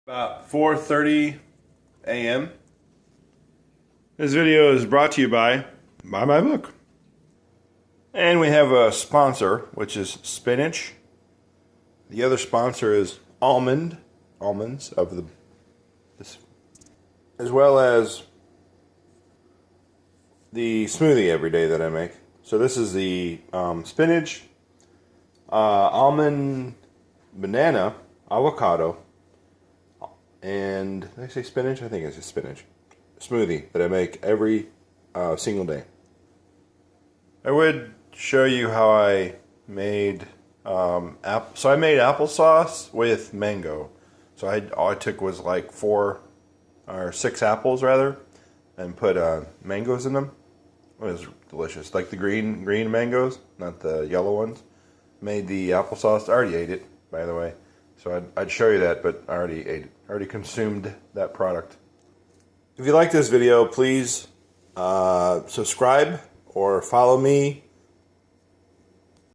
About 4:30 a.m. This video is brought to you by my book. And we have a sponsor, which is Spinach. The other sponsor is almonds of this, as well as the smoothie every day that I make. So this is the spinach, almond, banana, avocado, and did I say spinach? I think it's just spinach smoothie that I make every single day. I would show you how I made so I made applesauce with mango. So all I took was like 4 or 6 apples rather, and put mangoes in them. It was delicious, like the green mangoes, not the yellow ones. Made the applesauce. I already ate it, by the way. So I'd show you that, but I already ate it. I already consumed that product. If you like this video, please subscribe or follow me